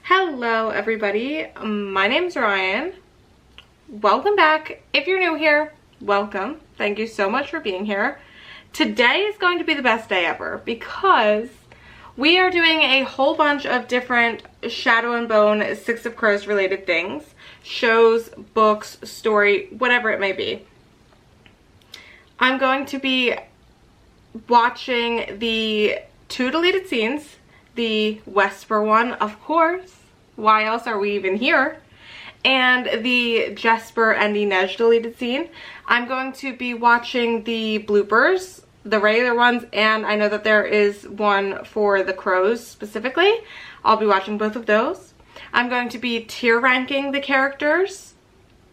Hello everybody, my name's Ryan. Welcome back. If you're new here, welcome. Thank you so much for being here. Today is going to be the best day ever because we are doing a whole bunch of different Shadow and Bone Six of Crows related things. Shows, books, story, whatever it may be. I'm going to be watching the 2 deleted scenes. The Wesper one, of course. Why else are we even here? And the Jesper and the Nej deleted scene. I'm going to be watching the bloopers, the regular ones, and I know that there is one for the crows specifically. I'll be watching both of those. I'm going to be tier ranking the characters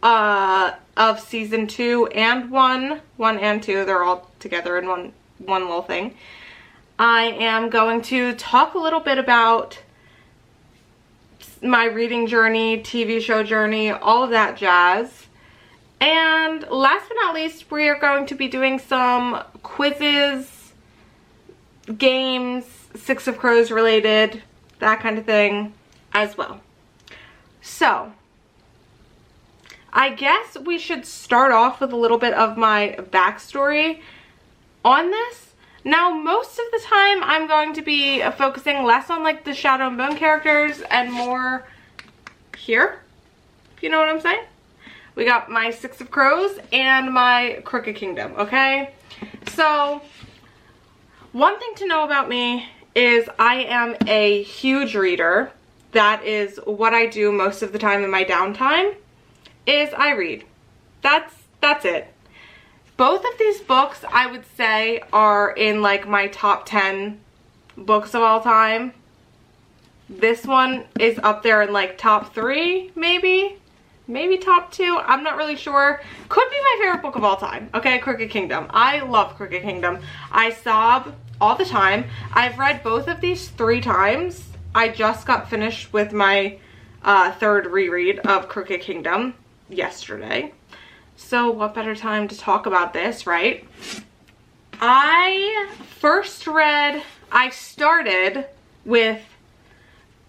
of season 2 and 1 and 2. They're all together in one little thing. I am going to talk a little bit about my reading journey, TV show journey, all of that jazz. And last but not least, we are going to be doing some quizzes, games, Six of Crows related, that kind of thing as well. So, I guess we should start off with a little bit of my backstory on this. Now, most of the time, I'm going to be focusing less on, like, the Shadow and Bone characters and more here, if you know what I'm saying. We got my Six of Crows and my Crooked Kingdom, okay? So, one thing to know about me is I am a huge reader. That is what I do most of the time in my downtime, is I read. That's it. Both of these books, I would say, are in like my top 10 books of all time. This one is up there in like top 3, maybe top 2. I'm not really sure. Could be my favorite book of all time. Okay, Crooked Kingdom. I love Crooked Kingdom. I sob all the time. I've read both of these 3 times. I just got finished with my 3rd reread of Crooked Kingdom yesterday. So what better time to talk about this, right? I started with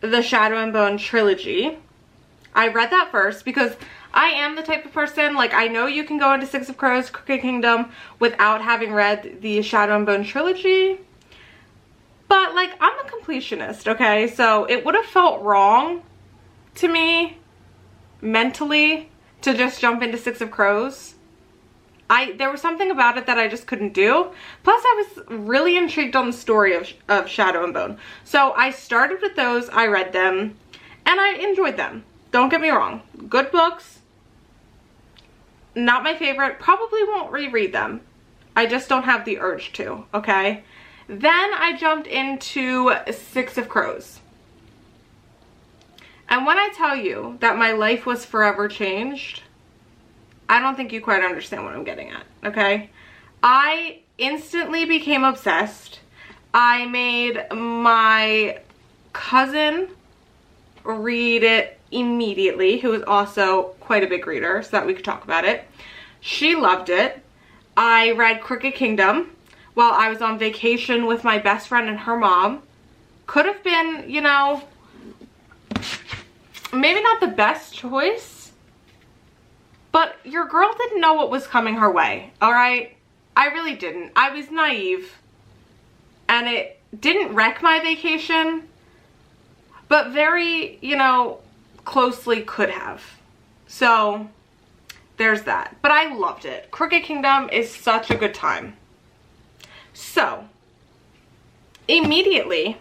the Shadow and Bone trilogy. I read that first because I am the type of person, like, I know you can go into Six of Crows, Crooked Kingdom without having read the Shadow and Bone trilogy. But, like, I'm a completionist, okay? So it would have felt wrong to me mentally to just jump into Six of Crows. There was something about it that I just couldn't do. Plus, I was really intrigued on the story of Shadow and Bone. So I started with those, I read them, and I enjoyed them. Don't get me wrong. Good books. Not my favorite. Probably won't reread them. I just don't have the urge to, okay? Then I jumped into Six of Crows. And when I tell you that my life was forever changed, I don't think you quite understand what I'm getting at, okay? I instantly became obsessed. I made my cousin read it immediately, who is also quite a big reader, so that we could talk about it. She loved it. I read Crooked Kingdom while I was on vacation with my best friend and her mom. Could have been, you know, maybe not the best choice, but your girl didn't know what was coming her way, alright? I really didn't. I was naive, and it didn't wreck my vacation, but very, you know, closely could have. So, there's that. But I loved it. Crooked Kingdom is such a good time. So, immediately,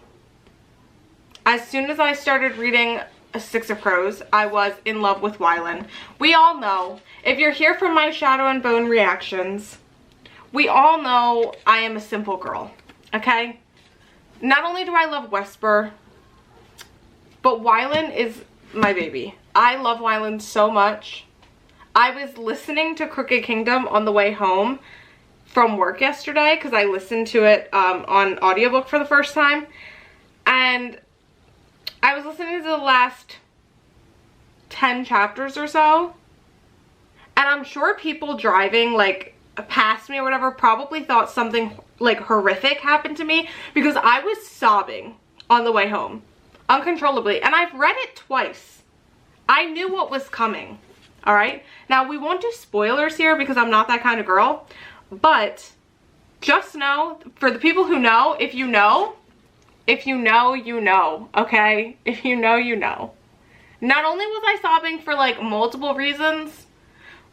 as soon as I started reading Six of Crows, I was in love with Wylan. We all know, if you're here from my Shadow and Bone reactions, we all know I am a simple girl, okay? Not only do I love Wesper, but Wylan is my baby. I love Wylan so much. I was listening to Crooked Kingdom on the way home from work yesterday because I listened to it on audiobook for the first time, and I was listening to the last 10 chapters or so, and I'm sure people driving like past me or whatever probably thought something like horrific happened to me because I was sobbing on the way home. uncontrollably. And I've read it twice. I knew what was coming. All right. Now, we won't do spoilers here because I'm not that kind of girl. But just know, for the people who know, if you know, you know, okay? If you know, you know. Not only was I sobbing for like multiple reasons,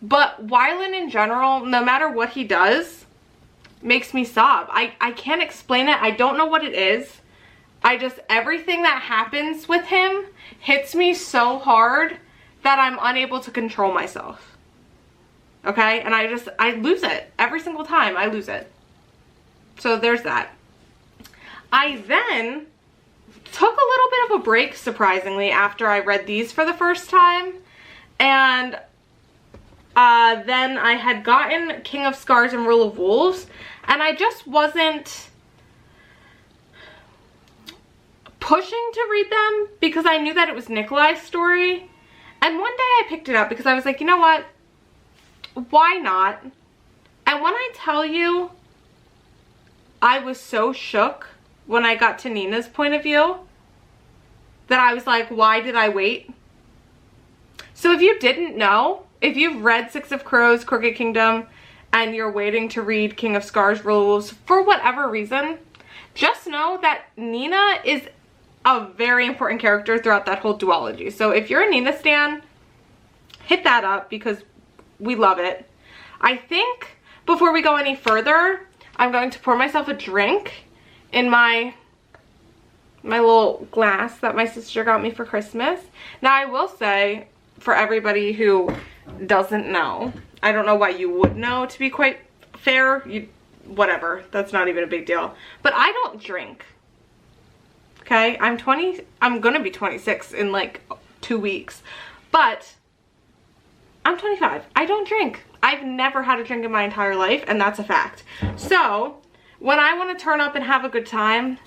but Wylan in general, no matter what he does, makes me sob. I can't explain it. I don't know what it is. Everything that happens with him hits me so hard that I'm unable to control myself. Okay? And I lose it. Every single time I lose it. So there's that. I then took a little bit of a break, surprisingly, after I read these for the first time. And then I had gotten King of Scars and Rule of Wolves. And I just wasn't pushing to read them because I knew that it was Nikolai's story. And one day I picked it up because I was like, you know what? Why not? And when I tell you, I was so shook when I got to Nina's point of view that I was like, why did I wait? So if you didn't know, if you've read Six of Crows, Crooked Kingdom, and you're waiting to read King of Scars, Rule of Wolves, for whatever reason, just know that Nina is a very important character throughout that whole duology. So if you're a Nina stan, hit that up because we love it. I think before we go any further, I'm going to pour myself a drink in my little glass that my sister got me for Christmas. Now I will say, for everybody who doesn't know, I don't know why you would know, to be quite fair, whatever, that's not even a big deal, but I don't drink. Okay, I'm gonna be 26 in like 2 weeks, but I'm 25. I don't drink. I've never had a drink in my entire life, and that's a fact. So when I want to turn up and have a good time,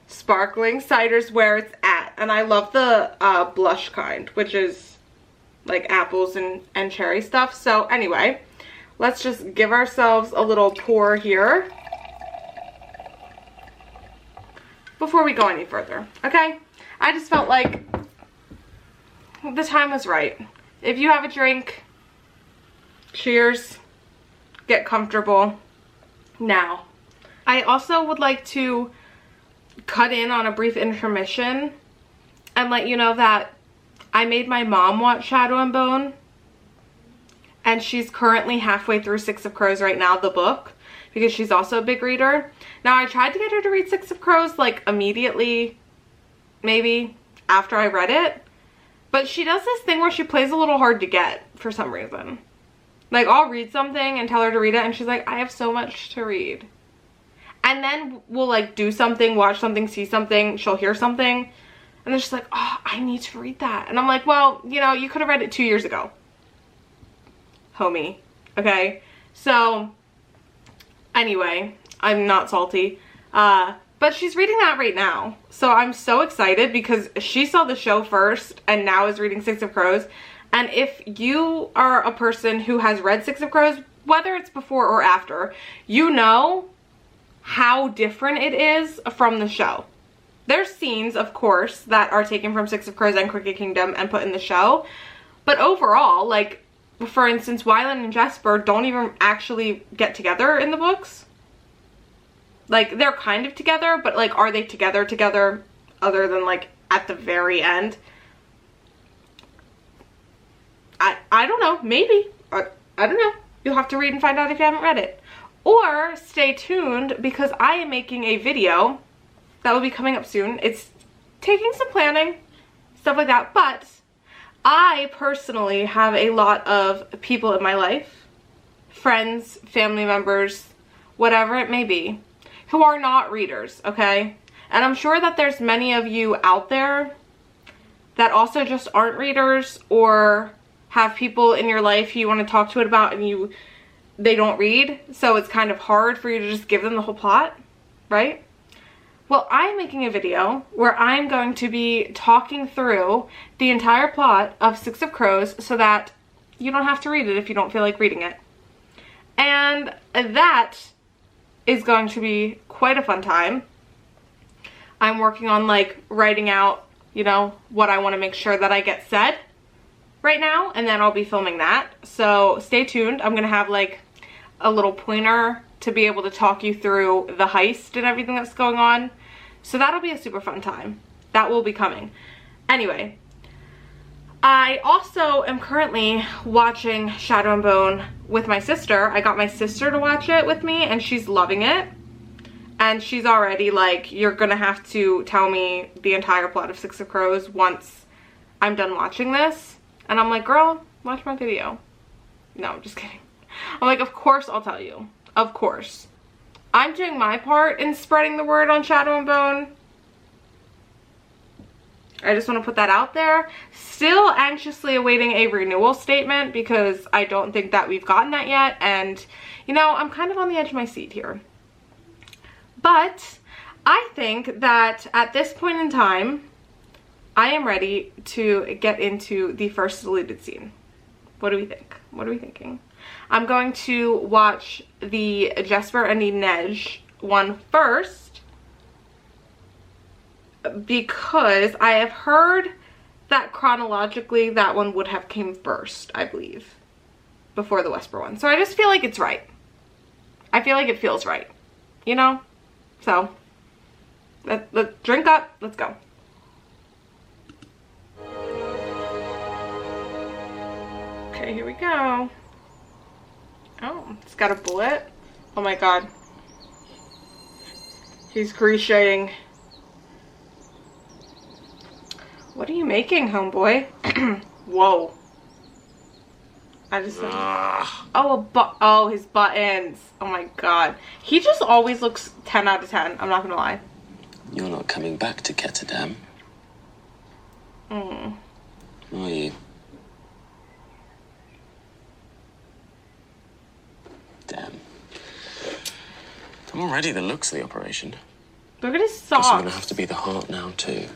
sparkling cider's where it's at. And I love the blush kind, which is like apples and cherry stuff. So anyway, let's just give ourselves a little pour here before we go any further, okay? I just felt like the time was right. If you have a drink, cheers, get comfortable. Now, I also would like to cut in on a brief intermission and let you know that I made my mom watch Shadow and Bone, and she's currently halfway through Six of Crows right now, the book, because she's also a big reader. Now, I tried to get her to read Six of Crows like immediately, maybe after I read it, but she does this thing where she plays a little hard to get for some reason. Like, I'll read something and tell her to read it, and she's like, I have so much to read. And then we'll like do something, watch something, see something, she'll hear something, and then she's like, oh, I need to read that. And I'm like, well, you know, you could have read it 2 years ago, homie, okay? So anyway, I'm not salty, but she's reading that right now. So I'm so excited because she saw the show first and now is reading Six of Crows. And if you are a person who has read Six of Crows, whether it's before or after, you know how different it is from the show. There's scenes, of course, that are taken from Six of Crows and Crooked Kingdom and put in the show. But overall, like, for instance, Wylan and Jesper don't even actually get together in the books. Like, they're kind of together, but, like, are they together other than, like, at the very end? I don't know. Maybe. I don't know. You'll have to read and find out if you haven't read it. Or stay tuned because I am making a video that will be coming up soon. It's taking some planning, stuff like that, but I personally have a lot of people in my life, friends, family members, whatever it may be, who are not readers, okay? And I'm sure that there's many of you out there that also just aren't readers or have people in your life who you want to talk to it about and they don't read, so it's kind of hard for you to just give them the whole plot, right? Well, I'm making a video where I'm going to be talking through the entire plot of Six of Crows so that you don't have to read it if you don't feel like reading it. And that is going to be quite a fun time. I'm working on like writing out, you know, what I want to make sure that I get said right now, and then I'll be filming that. So stay tuned. I'm gonna have like a little pointer to be able to talk you through the heist and everything that's going on. So that'll be a super fun time. That will be coming. Anyway, I also am currently watching Shadow and Bone with my sister. I got my sister to watch it with me, and she's loving it. And she's already like, you're gonna have to tell me the entire plot of Six of Crows once I'm done watching this. And I'm like, girl, watch my video. No, I'm just kidding. I'm like, of course I'll tell you. Of course. I'm doing my part in spreading the word on Shadow and Bone. I just want to put that out there. Still anxiously awaiting a renewal statement because I don't think that we've gotten that yet. And, you know, I'm kind of on the edge of my seat here. But I think that at this point in time, I am ready to get into the first deleted scene. What do we think? What are we thinking? I'm going to watch the Jesper and Inej one first because I have heard that chronologically that one would have came first, I believe, before the Wesper one. So I just feel like it's right. I feel like it feels right, you know? So let's drink up. Let's go. Okay, here we go. Oh, it's got a bullet. Oh my god. He's crocheting. What are you making, homeboy? Whoa. I just oh, his buttons. Oh my god. He just always looks 10 out of 10. I'm not gonna lie. You're not coming back to Ketterdam. Are you? Damn. I'm already the looks of the operation. Look at his Guess socks. I'm gonna have to be the heart now too.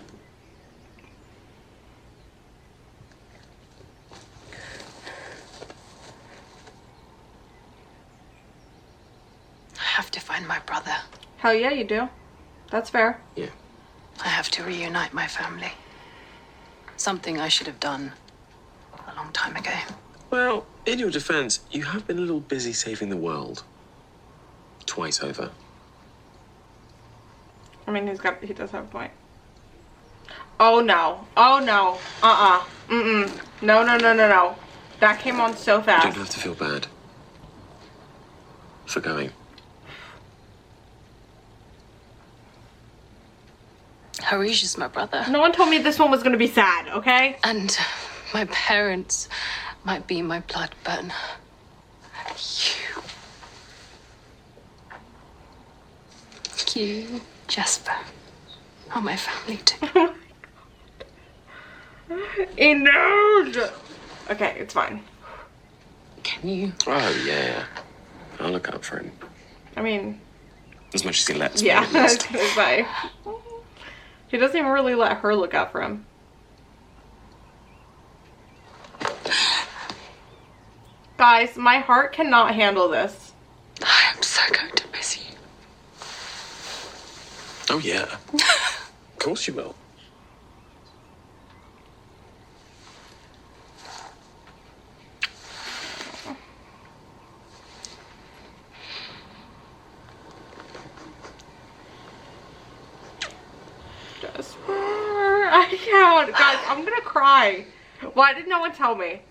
I have to find my brother. Hell yeah, you do. That's fair. Yeah. I have to reunite my family. Something I should have done a long time ago. Well, in your defense, you have been a little busy saving the world. Twice over. I mean, he does have a point. Oh no. Oh no. No, no, no, no, no. That came on so You fast. don't have to feel bad for going. Harish is my brother. No one told me this one was gonna be sad, okay? And my parents might be my blood, but you, Jesper, are my family too. Enough! Okay, it's fine. Can you? Oh, yeah. I'll look out for him. I mean, As much as he lets me, yeah, at least. it's fine. He doesn't even really let her look out for him. Guys, my heart cannot handle this. I am so going to miss you. Oh, yeah. Of course you will. Jesper, I can't. Guys, I'm gonna cry. Why did no one tell me?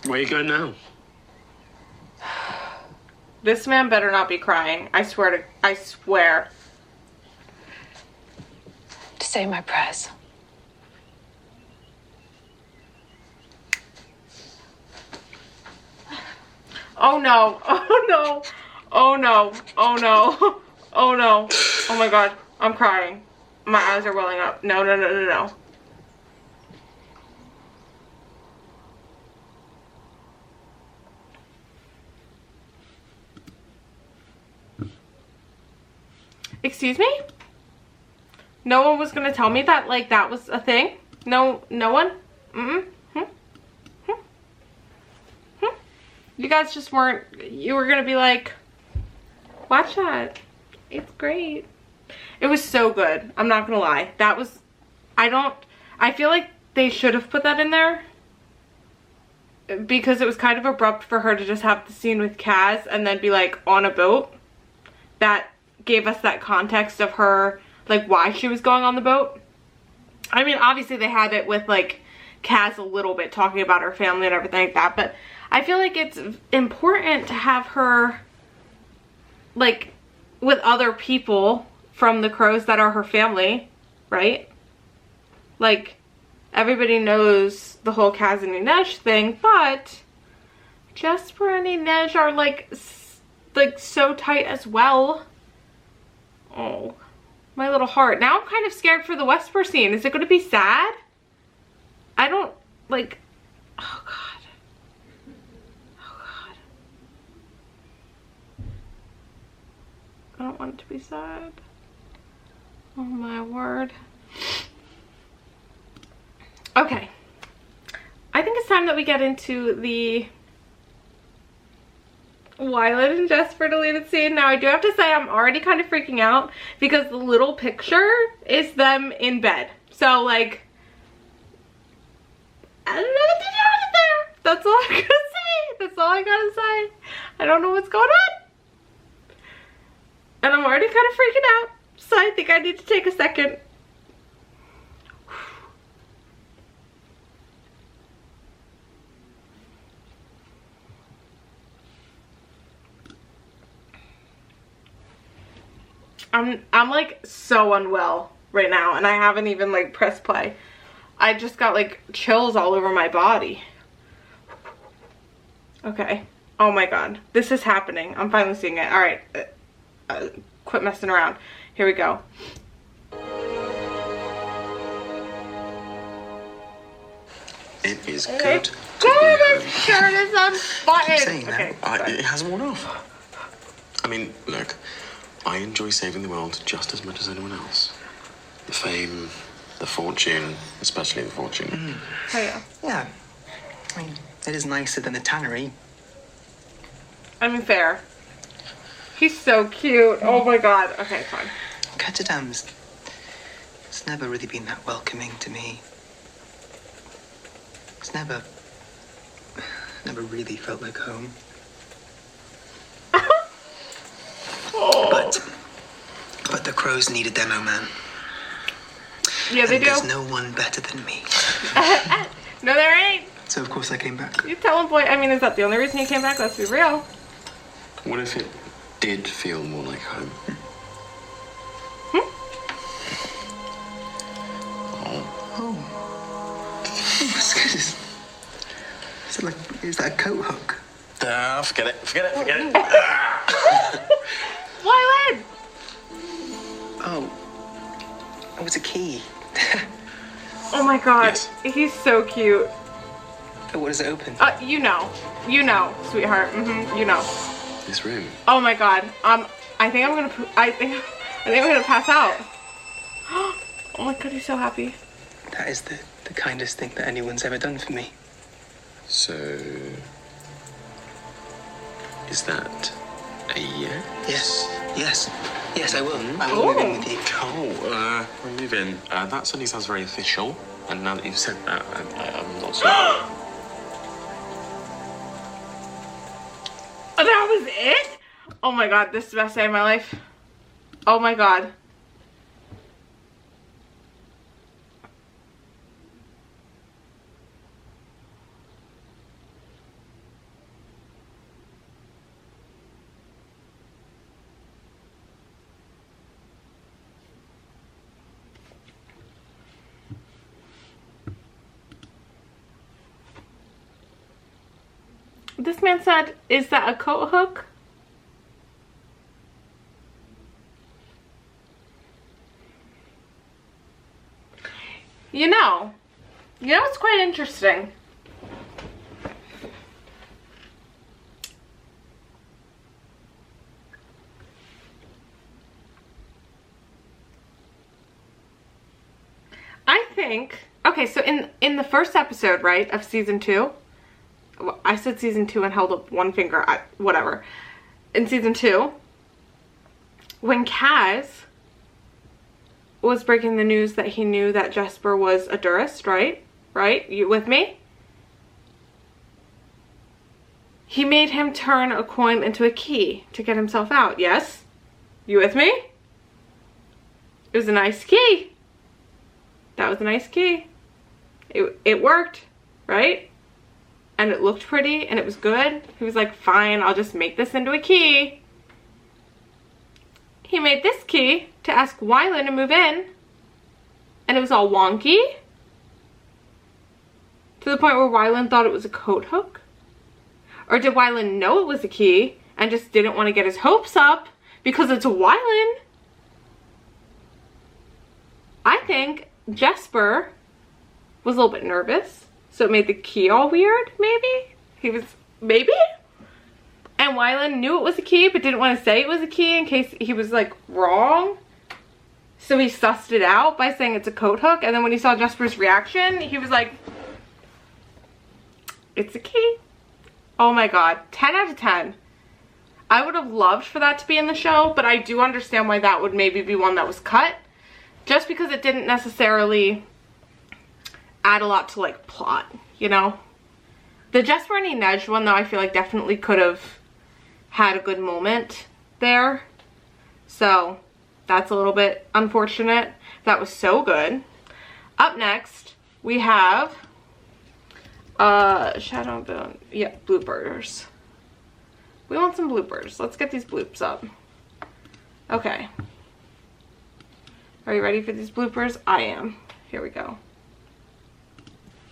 Where you going now? This man better not be crying. I swear. To say my prayers. Oh no. Oh no. Oh no. Oh no. Oh no. Oh my god. I'm crying. My eyes are welling up. No, no, no, no, no. Excuse me? No one was gonna tell me that, like, that was a thing? No one? You guys just weren't, you were gonna be like, watch that. It's great. It was so good. I'm not gonna lie. That was, I feel like they should have put that in there because it was kind of abrupt for her to just have the scene with Kaz and then be like on a boat. That gave us that context of her, like why she was going on the boat. I mean, obviously they had it with like Kaz a little bit talking about her family and everything like that, but I feel like it's important to have her like with other people from the Crows that are her family, right? Like everybody knows the whole Kaz and Inej thing, but Jesper and Inej are like so tight as well. Oh, my little heart. Now I'm kind of scared for the Wesper scene. Is it going to be sad? I don't like, oh God. Oh God. I don't want it to be sad. Oh my word. Okay. I think it's time that we get into the Violet and Jesper deleted scene. Now I do have to say I'm already kind of freaking out because the little picture is them in bed. So like, I don't know what to do with it there. That's all I'm gonna say. That's all I gotta say. I don't know what's going on. And I'm already kind of freaking out. So I think I need to take a second. I'm like so unwell right now and I haven't even like pressed play. I just got like chills all over my body. Okay. Oh my God. This is happening. I'm finally seeing it. All right. Quit messing around. Here we go. It is good. God, my shirt is unbuttoned. Okay. It hasn't worn off. I mean, look. I enjoy saving the world just as much as anyone else. The fame, the fortune, especially the fortune. Oh yeah. Yeah. I mean, it is nicer than the tannery. I mean, fair. He's so cute. Oh my God. Okay, fine. Ketterdam's. It's never really been that welcoming to me. It's never really felt like home. But the Crows need a demo man. Yeah, they do. There's no one better than me. No, there ain't. So of course I came back. You tell him, boy. I mean, is that the only reason you came back? Let's be real. What if it did feel more like home? Is that a coat hook? Forget it. Why, Lynn? Oh, it's a key. Oh my God. Yes. He's so cute. Oh, what does it open? You know, sweetheart. You know. This room. Oh my God. I think I'm gonna pass out. Oh my God, he's so happy. That is the kindest thing that anyone's ever done for me. So, is that a yes? Yes, I will. I will move in with you. Oh, we're moving. That suddenly sounds very official. And now that you've said that, I'm not sure. That was it? Oh my God, this is the best day of my life. Oh my God. This man said, is that a coat hook? You know, it's quite interesting. I think, okay, so in the first episode, right, of season 2, I said season 2 and held up one finger, whatever. In season 2, when Kaz was breaking the news that he knew that Jesper was a Durist, right? Right? You with me? He made him turn a coin into a key to get himself out, yes? You with me? It was a nice key. That was a nice key. It worked, right? And it looked pretty and it was good. He was like, fine, I'll just make this into a key. He made this key to ask Wylan to move in. And it was all wonky. To the point where Wylan thought it was a coat hook. Or did Wylan know it was a key and just didn't want to get his hopes up because it's Wylan? I think Jesper was a little bit nervous, so it made the key all weird, maybe? Maybe? And Wylan knew it was a key, but didn't want to say it was a key in case he was, like, wrong. So he sussed it out by saying it's a coat hook, and then when he saw Jesper's reaction, he was like, it's a key. Oh my god, 10 out of 10. I would have loved for that to be in the show, but I do understand why that would maybe be one that was cut. Just because it didn't necessarily add a lot to, like, plot, you know? The Jesper and Inej one, though, I feel like definitely could have had a good moment there. So, that's a little bit unfortunate. That was so good. Up next, we have Shadowbone. Yeah, bloopers. We want some bloopers. Let's get these bloops up. Okay. Are you ready for these bloopers? I am. Here we go.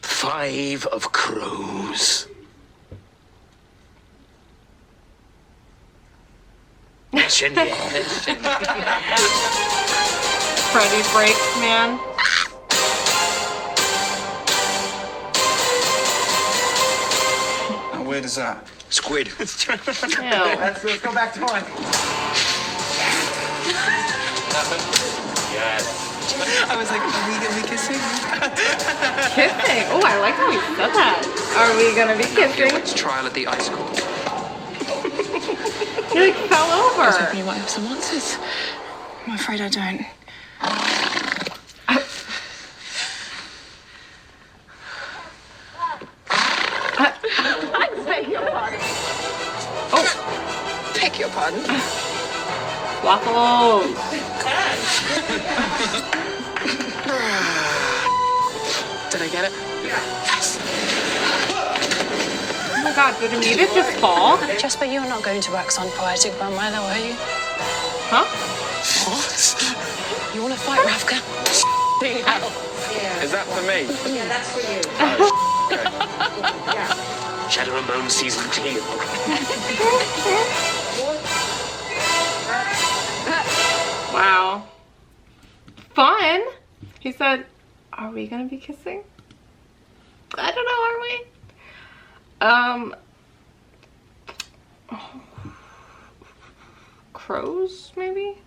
5 of crows. Freddy breaks, man. How weird is that? Squid. Ew. Let's go back to one. Yes. I was like, are we gonna be kissing? Kissing? Oh, I like how he said that. Are we gonna be kissing? It's trial at the ice court. He like fell over. You might have some answers. I'm afraid I don't. I beg your pardon. Oh. Beg your pardon. Waffles. Did I get it? Oh my god, did Anita just fall? Jesper, you're not going to wax on poetic bum either, are you? Huh? You want to fight Ravka? Is that for me? Yeah, that's for you. Shadow and Bone season 2. Wow. Fun. He said, are we gonna be kissing? I don't know, are we? Crows, maybe?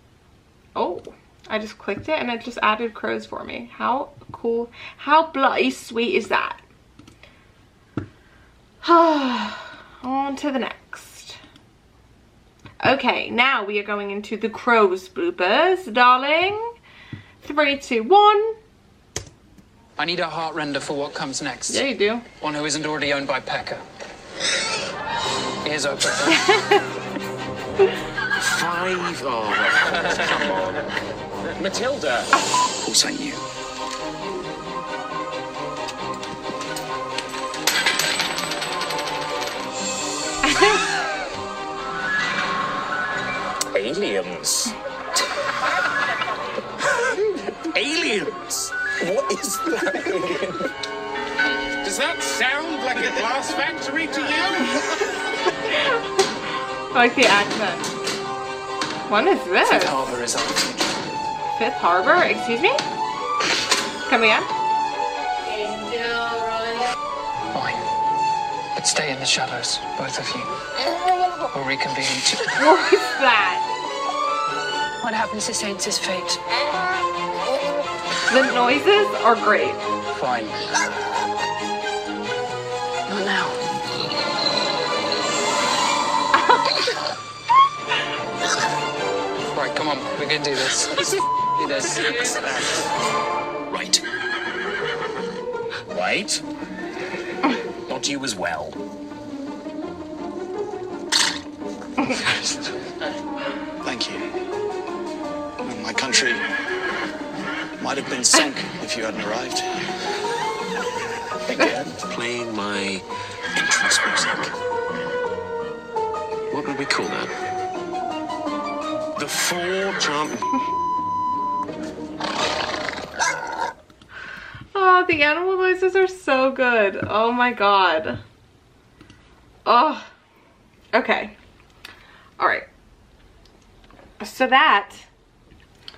Oh, I just clicked it and it just added crows for me. How cool, how bloody sweet is that? On to the next. Okay, now we are going into the crows bloopers, darling. 3, 2, 1. I need a heart render for what comes next. Yeah, you do. One who isn't already owned by Pekka. Ears open. 5 of... Come on. Matilda. Of course I knew. Aliens. Aliens! What is that? Does that sound like a glass factory to you? I like the accent. What is this? Fifth Harbor is our future. Fifth Harbor? Excuse me? Come again? Fine. But stay in the shadows, both of you. We'll reconvene to... What is that? What happens to Saints' fate? The noises are great. Fine. Not now. Right, come on, we can do this. Do this. Right. Right. Not you as well. Thank you. My country might have been sunk if you hadn't arrived. Again, playing my entrance music. What would we call that? The four jump. Oh, the animal noises are so good. Oh my god. Oh. Okay. Alright. So that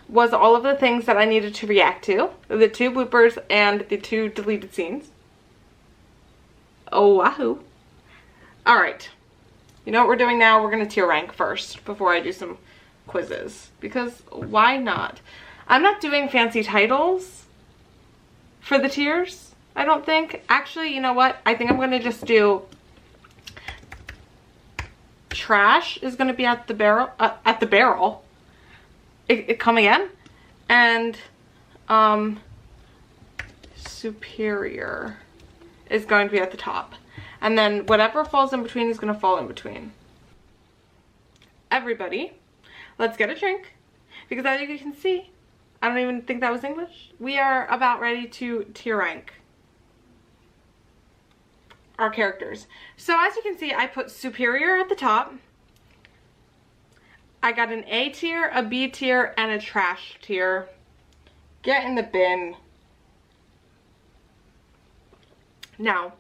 was all of the things that I needed to react to. The 2 bloopers and the 2 deleted scenes. Oh, wahoo. Alright. You know what we're doing now? We're going to tier rank first before I do some quizzes. Because why not? I'm not doing fancy titles for the tiers, I don't think. Actually, you know what? I think I'm going to just do trash is going to be at the barrel. Come again? And superior is going to be at the top. And then whatever falls in between is going to fall in between. Everybody, let's get a drink. Because as you can see, I don't even think that was English. We are about ready to tier rank our characters. So as you can see, I put superior at the top. I got an A tier, a B tier, and a trash tier. Get in the bin. Now,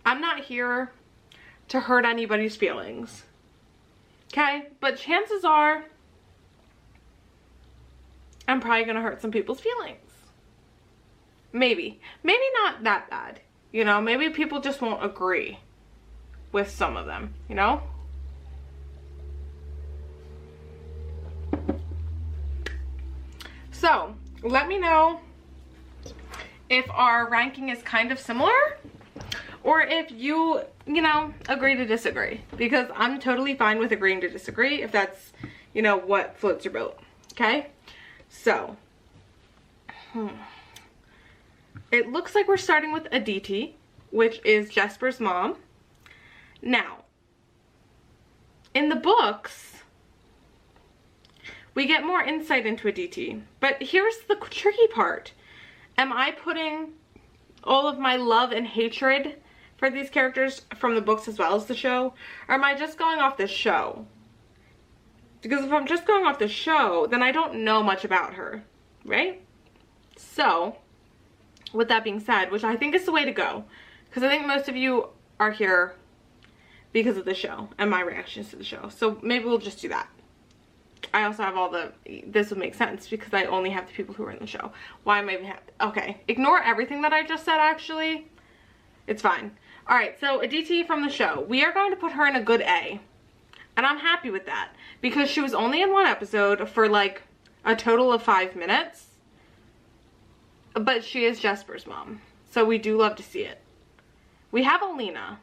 I'm not here to hurt anybody's feelings. Okay? But chances are, I'm probably gonna hurt some people's feelings. Maybe. Maybe not that bad. You know, maybe people just won't agree with some of them, you know? So, let me know if our ranking is kind of similar or if you know, agree to disagree. Because I'm totally fine with agreeing to disagree if that's, you know, what floats your boat. Okay? So, it looks like we're starting with Aditi, which is Jesper's mom. Now, in the books, we get more insight into Aditi. But here's the tricky part. Am I putting all of my love and hatred for these characters from the books as well as the show? Or am I just going off the show? Because if I'm just going off the show, then I don't know much about her, right? So, with that being said, which I think is the way to go, because I think most of you are here because of the show and my reactions to the show. So maybe we'll just do that. I also have all the, this would make sense because I only have the people who are in the show. Why am I even okay, ignore everything that I just said actually. It's fine. Alright, so Aditi from the show. We are going to put her in a good A. And I'm happy with that. Because she was only in 1 episode for like a total of 5 minutes. But she is Jesper's mom. So we do love to see it. We have Alina.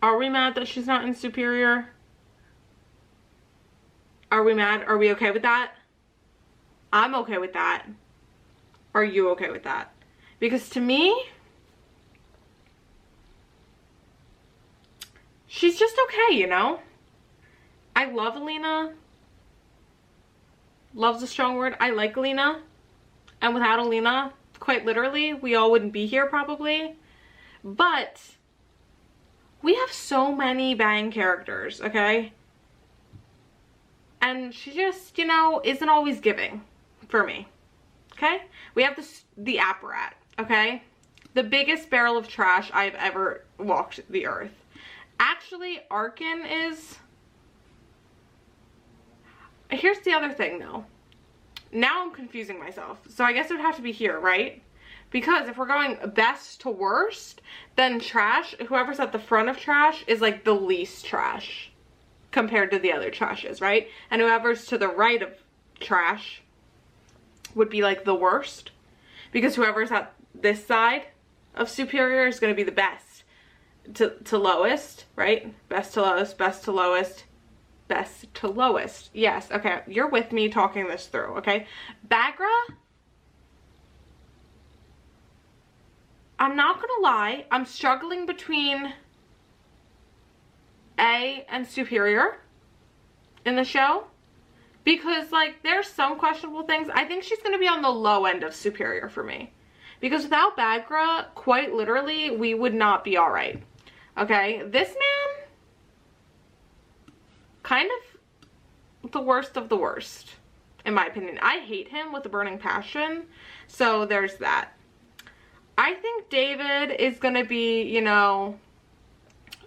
Are we mad that she's not in Superior? Are we mad? Are we okay with that? I'm okay with that. Are you okay with that? Because to me, she's just okay, you know? I love Alina. Love's a strong word. I like Alina. And without Alina, quite literally, we all wouldn't be here probably. But we have so many bang characters, okay? And she just, you know, isn't always giving for me. Okay? We have the Apparat, okay? The biggest barrel of trash I've ever walked the earth. Actually, Arkin is... Here's the other thing, though. Now I'm confusing myself. So I guess it would have to be here, right? Because if we're going best to worst, then trash, whoever's at the front of trash is like the least trash compared to the other trashes, right? And whoever's to the right of trash would be like the worst, because whoever's at this side of superior is going to be the best to lowest, right? Best to lowest, best to lowest, best to lowest. Yes, okay, you're with me talking this through, okay? Bagra, I'm not gonna lie, I'm struggling between A and superior in the show, because like there's some questionable things. I think she's gonna be on the low end of superior for me, because without Bagra, quite literally, we would not be all right. Okay, this man, kind of the worst of the worst, in my opinion. I hate him with a burning passion, so there's that. I think David is gonna be, you know,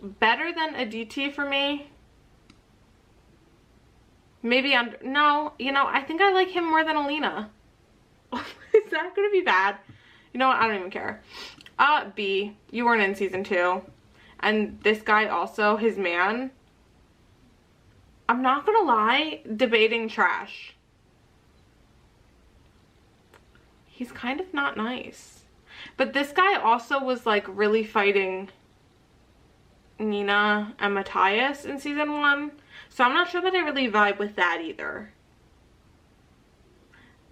better than Aditi for me. Maybe no, you know, I think I like him more than Alina. Is that gonna be bad? You know what, I don't even care. B, you weren't in season 2. And this guy also, his man, I'm not gonna lie, debating trash. He's kind of not nice. But this guy also was like really fighting Nina and Matthias in season 1. So I'm not sure that I really vibe with that either.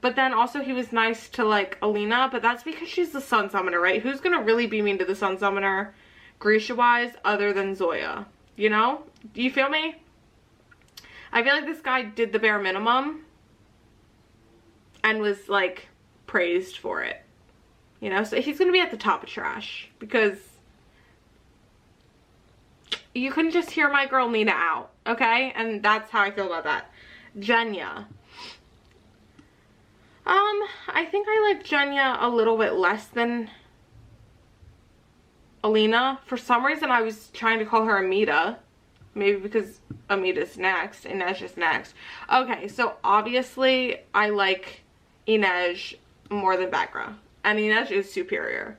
But then also he was nice to like Alina, but that's because she's the Sun Summoner, right? Who's gonna really be mean to the Sun Summoner, Grisha-wise, other than Zoya? You know? Do you feel me? I feel like this guy did the bare minimum and was like praised for it. You know? So he's gonna be at the top of trash because you couldn't just hear my girl Nina out, okay? And that's how I feel about that. Jenya. I think I like Jenya a little bit less than Alina. For some reason, I was trying to call her Amita. Maybe because Amita's next, Inej is next. Okay, so obviously, I like Inej more than Bagra. And Inej is superior.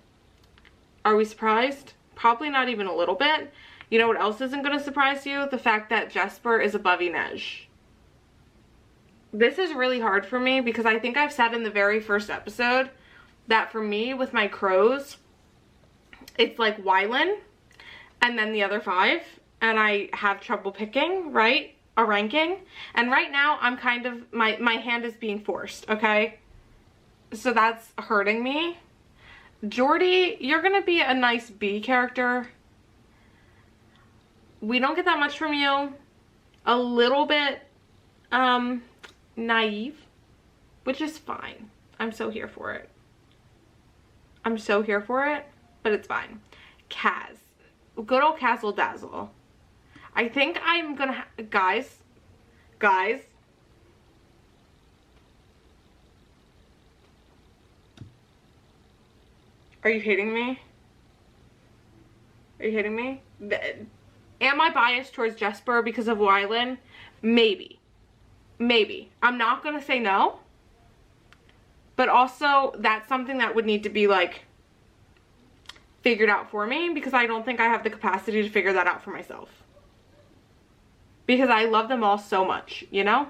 Are we surprised? Probably not even a little bit. You know what else isn't going to surprise you? The fact that Jesper is above Inej. This is really hard for me because I think I've said in the very first episode that for me, with my crows, it's like Wylan and then the other 5. And I have trouble picking, right? A ranking. And right now, I'm kind of, my hand is being forced, okay? So that's hurting me. Jordy, you're going to be a nice B character. We don't get that much from you. A little bit naive, which is fine. I'm so here for it. I'm so here for it, but it's fine. Kaz. Good old Castle Dazzle. I think I'm gonna guys. Are you hating me? Are you hating me? Am I biased towards Jesper because of Wylan? Maybe. Maybe. I'm not gonna say no. But also, that's something that would need to be, like, figured out for me because I don't think I have the capacity to figure that out for myself. Because I love them all so much, you know?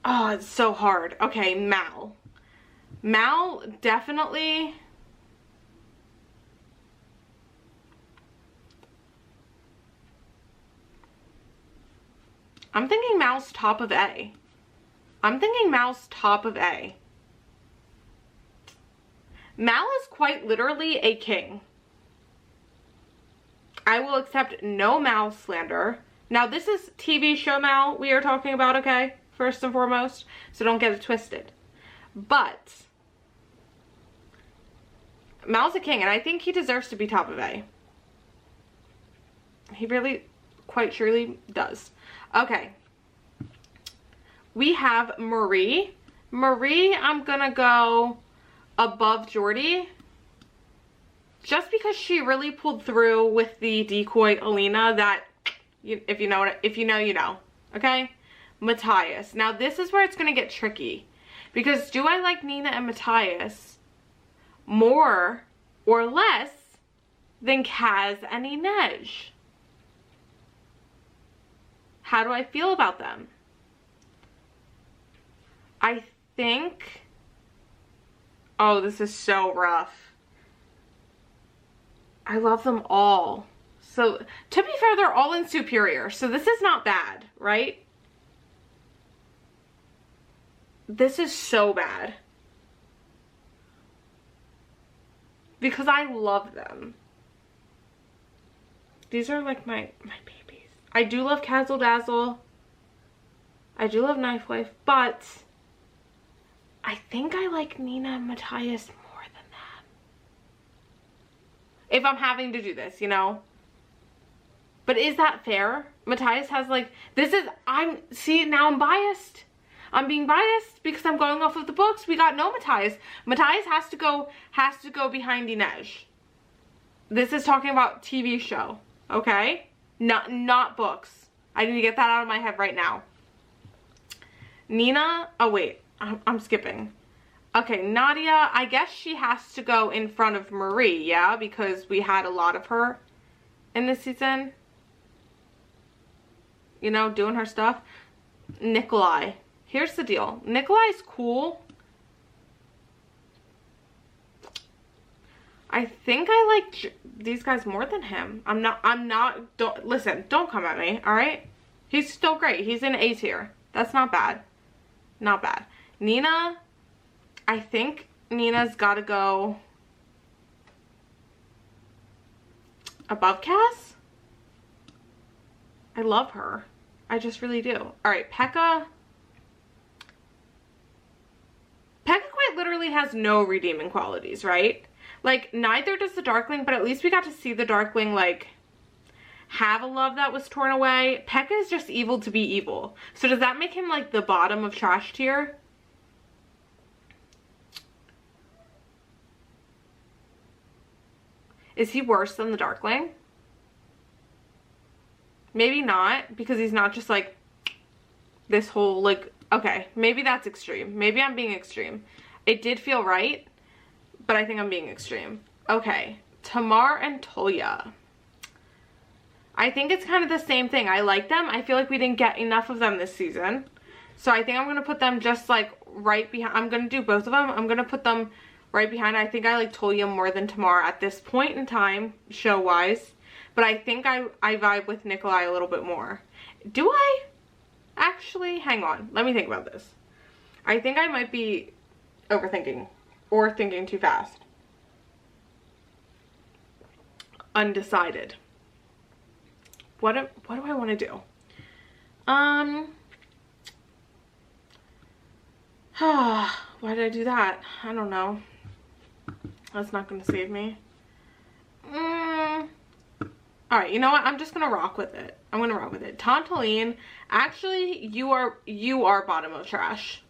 Oh, it's so hard. Okay, Mal. Mal definitely... I'm thinking Mal's top of A. I'm thinking Mal's top of A. Mal is quite literally a king. I will accept no Mal slander. Now, this is TV show Mal we are talking about, okay? First and foremost. So don't get it twisted. But Mal's a king, and I think he deserves to be top of A. He really quite surely does. Okay. We have Marie. Marie, I'm gonna go above Jordy. Just because she really pulled through with the decoy Alina that, if you know, you know. Okay? Matthias. Now this is where it's gonna get tricky. Because do I like Nina and Matthias more or less than Kaz and Inej? How do I feel about them? I think, oh, this is so rough. I love them all. So, to be fair, they're all in Superior, so this is not bad, right? This is so bad. Because I love them. These are like my babies. I do love Cazzle Dazzle. I do love Knife Wife, but I think I like Nina and Matthias more than that. If I'm having to do this, you know? But is that fair? Matthias has like, see, now I'm biased. I'm being biased because I'm going off of the books. We got no Matthias. Matthias has to go behind Inej. This is talking about TV show, okay? Not books. I need to get that out of my head right now. Nina, oh wait, I'm skipping. Okay, Nadia, I guess she has to go in front of Marie, yeah? Because we had a lot of her in this season. You know, doing her stuff. Nikolai. Here's the deal. Nikolai's cool. I think I like these guys more than him. Listen, don't come at me, alright? He's still great. He's in A tier. That's not bad. Not bad. Nina, I think Nina's gotta go above Cass. I love her. I just really do. Alright, Pekka. Pekka quite literally has no redeeming qualities, right? Like, neither does the Darkling, but at least we got to see the Darkling, like, have a love that was torn away. Pekka is just evil to be evil. So does that make him, like, the bottom of trash tier? Is he worse than the Darkling? Maybe not, because he's not just, like, this whole, like, okay, maybe that's extreme. Maybe I'm being extreme. It did feel right, but I think I'm being extreme. Okay, Tamar and Toya. I think it's kind of the same thing. I like them. I feel like we didn't get enough of them this season. So I think I'm going to put them just, like, right behind. I'm going to do both of them. I'm going to put them right behind. I think I like Toya more than Tamar at this point in time, show-wise. But I think I vibe with Nikolai a little bit more. Do I? Actually, hang on. Let me think about this. I think I might be overthinking or thinking too fast. Undecided. What do I want to do? Why did I do that? I don't know. That's not going to save me. Alright, you know what? I'm just going to rock with it. I'm going to rock with it. Tantaline, actually, you are bottom of trash.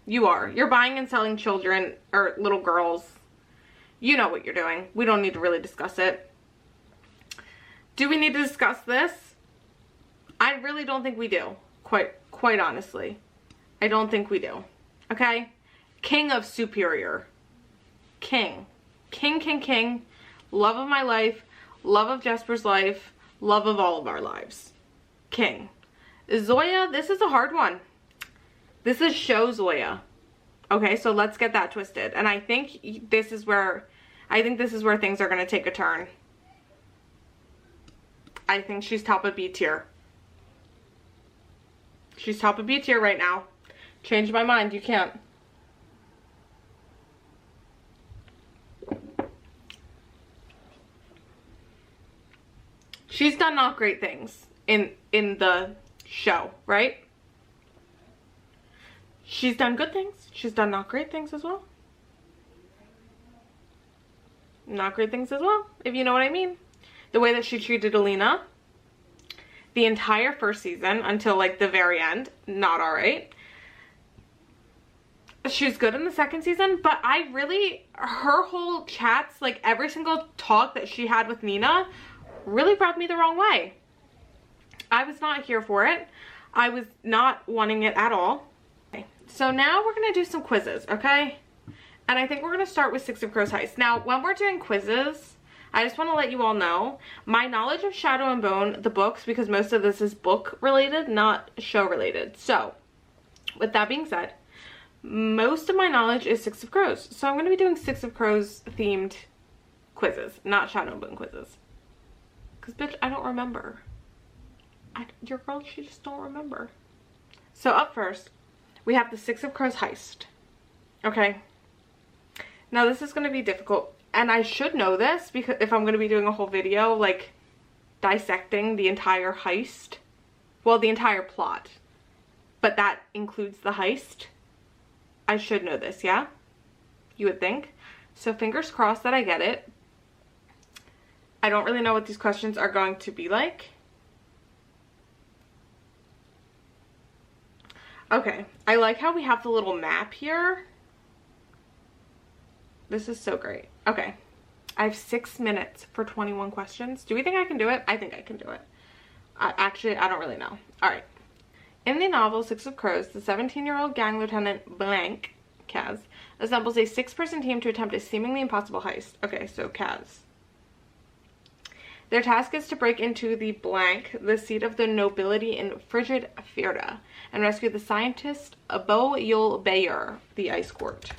You are. You're buying and selling children, or little girls. You know what you're doing. We don't need to really discuss it. Do we need to discuss this? I really don't think we do. Quite honestly. I don't think we do. Okay? King of Superior. King. King. Love of my life. Love of Jesper's life. Love of all of our lives. King. Zoya, this is a hard one. This is show Zoya. Okay, so let's get that twisted. And I think this is where things are going to take a turn. I think she's top of B tier. She's top of B tier right now. Change my mind, you can't. She's done not great things in the show, right? She's done good things. She's done not great things as well. Not great things as well, if you know what I mean. The way that she treated Alina the entire first season until like the very end, not alright. She's good in the second season, but her whole chats, like every single talk that she had with Nina really rubbed me the wrong way. I was not here for it. I was not wanting it at all. Okay, so now we're going to do some quizzes, okay? And I think we're going to start with Six of Crows Heist. Now, when we're doing quizzes, I just want to let you all know, my knowledge of Shadow and Bone, the books, because most of this is book related, not show related. So, with that being said, Most of my knowledge is Six of Crows. So I'm going to be doing Six of Crows themed quizzes, not Shadow and Bone quizzes. Because, bitch, I don't remember. Your girl, she just don't remember. So up first, we have the Six of Crows heist. Okay. Now this is going to be difficult. And I should know this because if I'm going to be doing a whole video, like, dissecting the entire heist. Well, the entire plot. But that includes the heist. I should know this, yeah? You would think. So fingers crossed that I get it. I don't really know what these questions are going to be like. Okay, I like how we have the little map here. This is so great. Okay, I have 6 minutes for 21 questions. Do we think I can do it? I think I can do it. Actually, I don't really know. All right. In the novel Six of Crows, the 17-year-old gang lieutenant blank, Kaz, assembles a 6-person team to attempt a seemingly impossible heist. Okay, so Kaz. Their task is to break into the blank, the seat of the nobility in frigid Firda, and rescue the scientist Bo Yul Bayer, the ice court.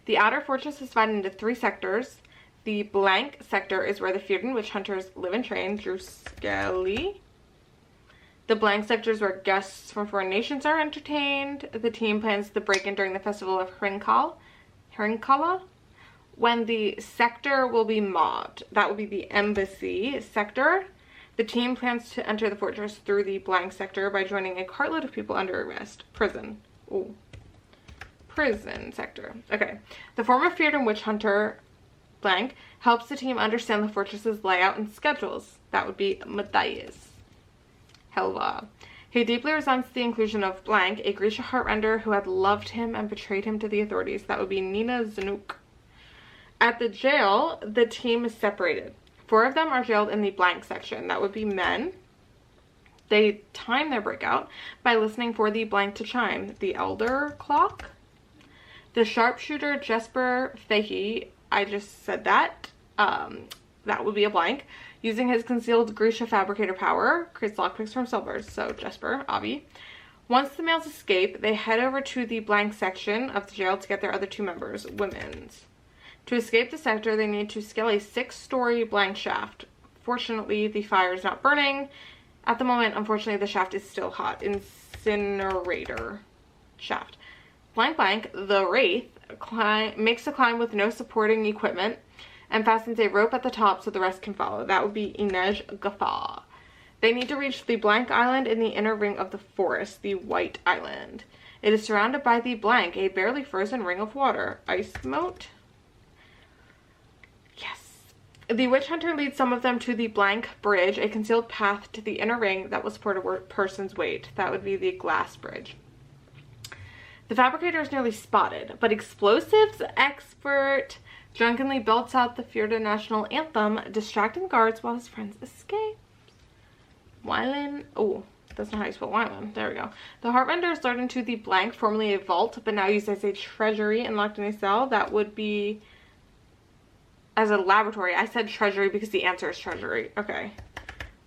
The outer fortress is divided into 3 sectors. The blank sector is where the Firdan witch hunters live and train, Druskeli. The blank sector is where guests from foreign nations are entertained. The team plans the break-in during the festival of Hrinkala, when the sector will be mobbed. That will be the embassy sector. The team plans to enter the fortress through the blank sector by joining a cartload of people under arrest. Prison. Ooh. Prison sector. Okay. The former Firdan witch hunter, blank, helps the team understand the fortress's layout and schedules. That would be Matthias. Helva. He deeply resents the inclusion of blank, a Grisha heartrender who had loved him and betrayed him to the authorities. That would be Nina Zanuk. At the jail, the team is separated. 4 of them are jailed in the blank section. That would be men. They time their breakout by listening for the blank to chime. The elder clock. The sharpshooter Jesper Fahey, I just said that. That would be a blank. Using his concealed Grisha fabricator power, creates lockpicks from silvers. So Jesper, Avi. Once the males escape, they head over to the blank section of the jail to get their other 2 members, women's. To escape the sector, they need to scale a 6-story blank shaft. Fortunately, the fire is not burning. At the moment, unfortunately, the shaft is still hot. Incinerator shaft. Blank, the Wraith, makes a climb with no supporting equipment and fastens a rope at the top so the rest can follow. That would be Inej Gafar. They need to reach the blank island in the inner ring of the forest, the White Island. It is surrounded by the blank, a barely frozen ring of water. Ice moat. Yes. The witch hunter leads some of them to the blank bridge, a concealed path to the inner ring that will support a person's weight. That would be the glass bridge. The fabricator is nearly spotted, but explosives expert drunkenly belts out the Firda national anthem, distracting guards while his friends escape. Wylan, oh, that's not how you spell Wylan. There we go. The Heartrender is lured into the blank, formerly a vault, but now used as a treasury and locked in a cell. That would be as a laboratory. I said treasury because the answer is treasury. Okay.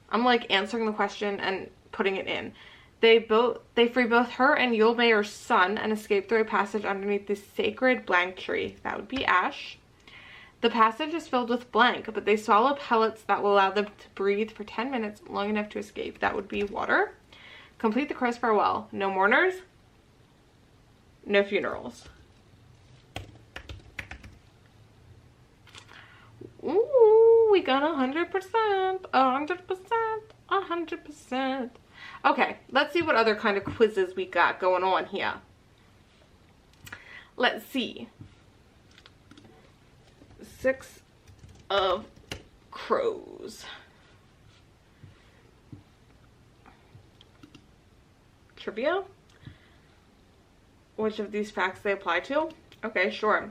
I'm like answering the question and putting it in. They free both her and Yulbayer's son and escape through a passage underneath the sacred blank tree. That would be Ash. The passage is filled with blank, but they swallow pellets that will allow them to breathe for 10 minutes, long enough to escape. That would be water. Complete the crow's farewell. No mourners. No funerals. Ooh, we got 100%. 100%. 100%. Okay, let's see what other kind of quizzes we got going on here. Let's see. 6 of Crows. Trivia? Which of these facts they apply to? Okay, sure.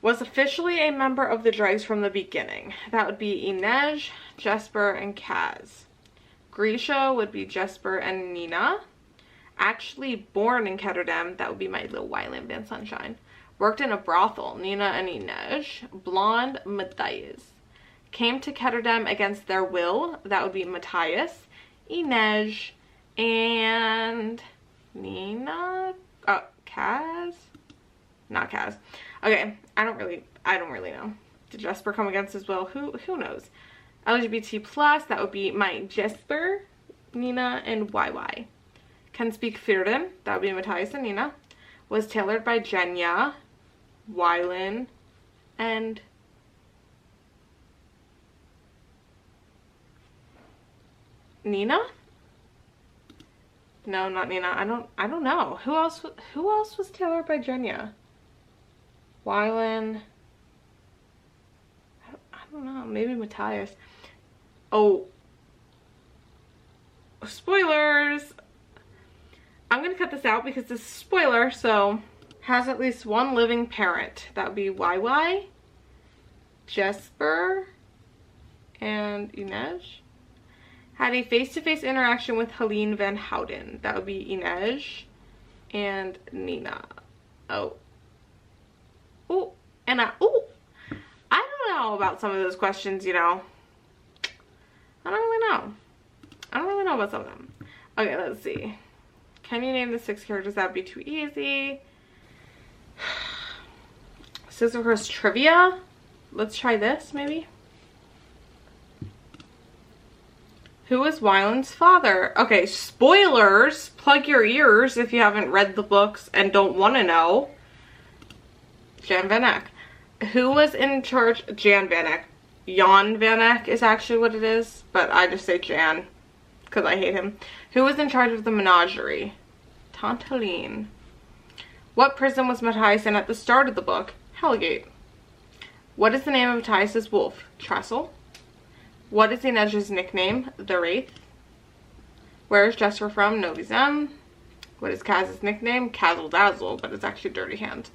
Was officially a member of the Dregs from the beginning. That would be Inej, Jesper, and Kaz. Grisha would be Jesper and Nina. Actually born in Ketterdam, that would be my little Wyland Van Sunshine. Worked in a brothel, Nina and Inej. Blonde, Matthias. Came to Ketterdam against their will, that would be Matthias. Inej and Nina. Oh, Kaz? Not Kaz. Okay, I don't really know. Did Jesper come against as well? Who knows? LGBT plus, that would be my Jesper, Nina, and YY. Can speak Firden, that would be Matthias and Nina. Was tailored by Jenya, Wylan, and Nina? No, not Nina. I don't know. Who else was tailored by Jenya? Wylan. I don't know. Maybe Matthias. Oh. Spoilers. I'm going to cut this out because this is a spoiler, so has at least one living parent. That would be YY, Jesper, and Inej. Had a face-to-face interaction with Helene van Houten. That would be Inej and Nina. Oh. Oh, and I don't know about some of those questions, you know. I don't really know. I don't really know about some of them. Okay, let's see. Can you name the 6 characters? That would be too easy. Scissors Cross trivia. Let's try this, maybe. Who is Wylan's father? Okay, spoilers. Plug your ears if you haven't read the books and don't want to know. Jan Van Eyck. Who was in charge? Jan Van Eyck. Jan Van Eyck is actually what it is, but I just say Jan because I hate him. Who was in charge of the menagerie? Tante Helene. What prison was Matthias in at the start of the book? Hellgate. What is the name of Matthias's wolf? Trestle. What is Inej's nickname? The Wraith. Where is Jesper from? Novi Zem. What is Kaz's nickname? Kazzle Dazzle, but it's actually Dirty Hands.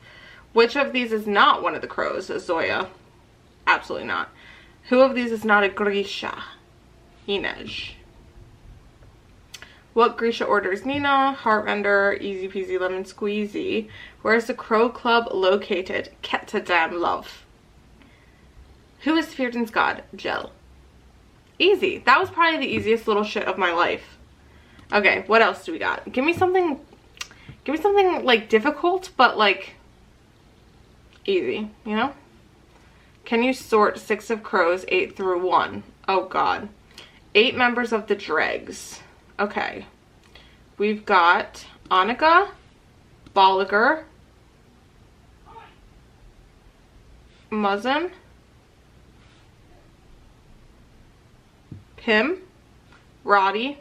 Which of these is not one of the crows? Zoya. Absolutely not. Who of these is not a Grisha? Inej. What Grisha orders Nina? Heartrender, easy peasy lemon squeezy. Where is the Crow Club located? Kettadam love. Who is Firden's god? Jel. Easy. That was probably the easiest little shit of my life. Okay, what else do we got? Give me something like difficult, but like easy, you know? Can you sort 6 of Crows 8 through 1? Oh god. 8 members of the Dregs. Okay. We've got Annika, Bolliger, Muzzin, Pim, Roddy,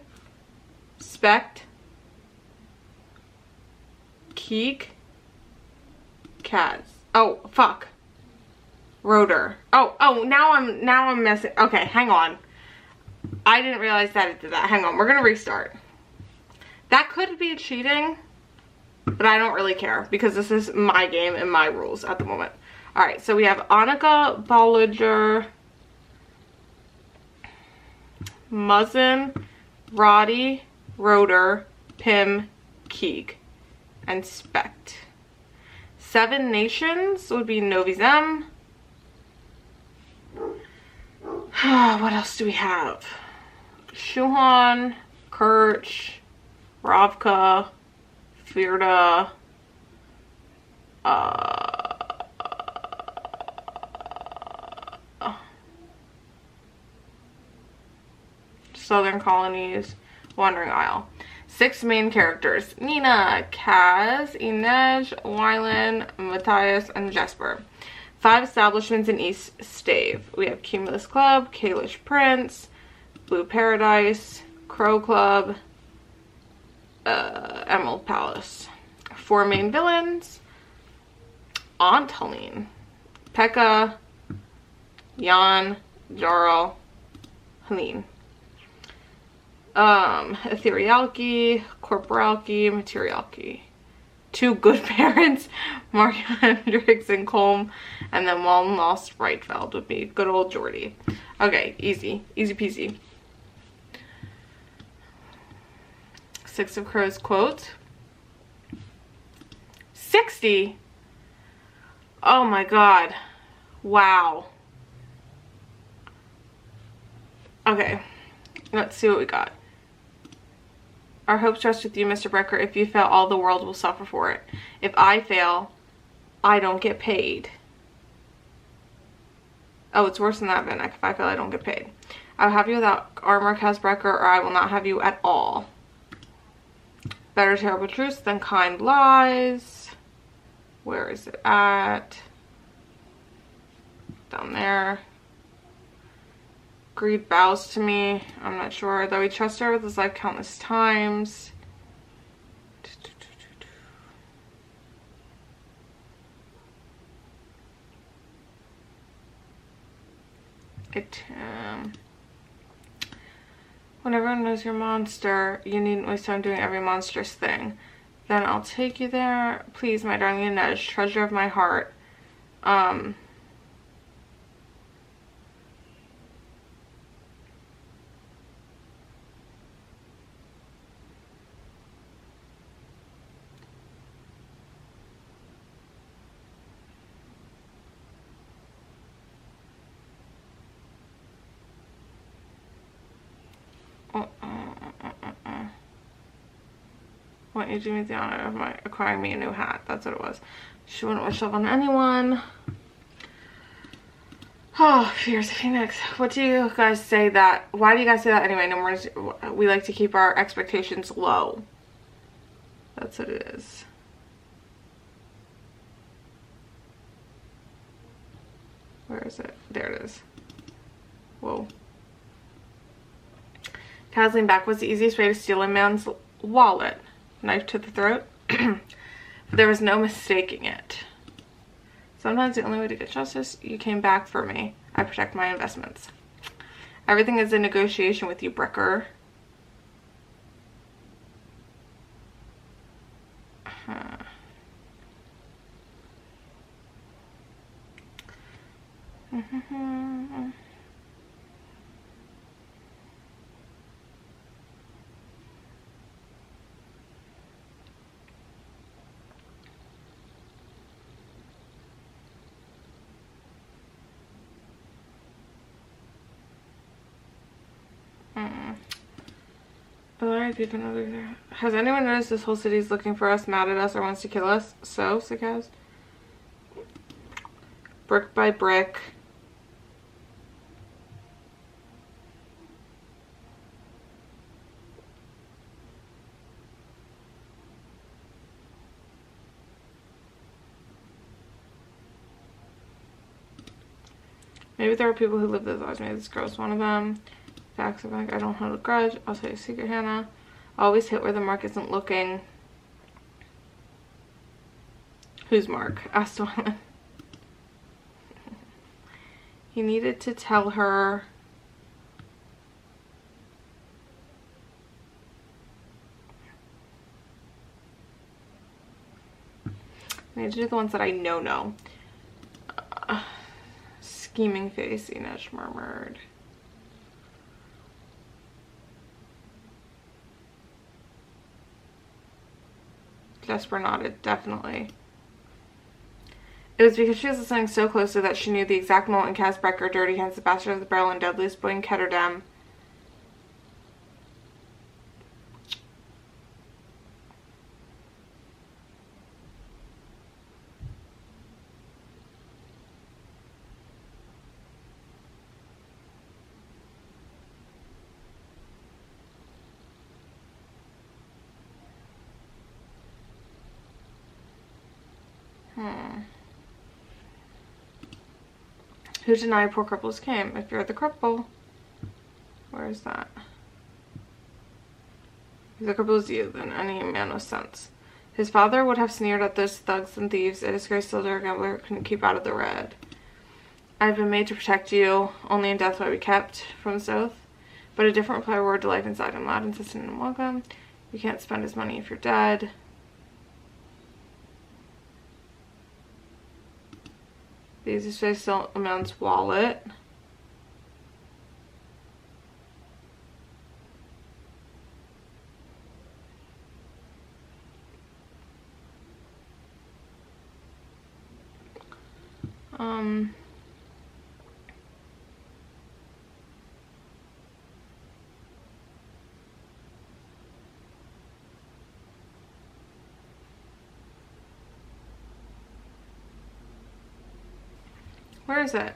Specht, Keeg, Kaz. Oh, fuck. Rotor. Oh, now I'm messing. Okay, hang on. I didn't realize that it did that. Hang on, we're gonna restart. That could be cheating, but I don't really care because this is my game and my rules at the moment. Alright, so we have Annika, Bolliger, Muzzin, Roddy, Rotor, Pim, Keeg, and Specht. 7 Nations would be Novi Zem. What else do we have? Shuhan, Kirch, Ravka, Firda, Southern Colonies, Wandering Isle. 6 main characters: Nina, Kaz, Inej, Wylan, Matthias, and Jesper. 5 establishments in East Stave. We have Cumulus Club, Kalish Prince, Blue Paradise, Crow Club, Emerald Palace. 4 main villains: Aunt Helene, Pekka, Jan, Jarl, Helene. Etherealki, Corporalki, Materialki. 2 good parents, Mark Hendricks and Colm, and then one lost Breitfeld would be good old Jordy. Okay, easy peasy. 6 of Crows quote. 60? Oh my god. Wow. Okay, let's see what we got. Our hopes rest with you, Mr. Brecker. If you fail, all the world will suffer for it. If I fail, I don't get paid. Oh, it's worse than that, Van Eyck. If I fail, I don't get paid. I will have you without armor, Casbrecker, or I will not have you at all. Better terrible truths than kind lies. Where is it at? Down there. Greed bows to me. I'm not sure. Though he trusts her with his life countless times. When everyone knows you're a monster, you needn't waste time doing every monstrous thing. Then I'll take you there. Please, my darling Inej, treasure of my heart. Want you to do me the honor of acquiring me a new hat. That's what it was. She wouldn't wish love on anyone. Oh, Fears of Phoenix. What do you guys say that? Why do you guys say that anyway? No more. We like to keep our expectations low. That's what it is. Where is it? There it is. Whoa. Kaz leaned back. Was the easiest way to steal a man's wallet? Knife to the throat. There was no mistaking it. Sometimes the only way to get justice, you came back for me. I protect my investments. Everything is a negotiation with you, Brecker. Has anyone noticed this whole city is looking for us, mad at us, or wants to kill us? So, Sikaz? Brick by brick. Maybe there are people who live those lives. Maybe this girl's one of them. Facts are like, I don't hold a grudge. I'll tell you a secret, Hannah. Always hit where the mark isn't looking. Who's Mark? Asked Wyman. He needed to tell her. I need to do the ones that I know. Scheming face, Inej murmured. Jasper nodded, definitely. It was because she was listening so closely that she knew the exact moment Kaz Brecker, Dirty Hands, the Bastard of the Barrel, and Deadliest Boy in Ketterdam Who denied poor cripples came? If you're the cripple. Where is that? If the cripple is you, then any man with sense. His father would have sneered at those thugs and thieves. A disgraced soldier gambler couldn't keep out of the red. I've been made to protect you. Only in death will I be kept from this oath. But a different reply word to life inside him. Loud, insistent, and welcome. You can't spend his money if you're dead. The easiest way to steal a man's wallet. Where is it?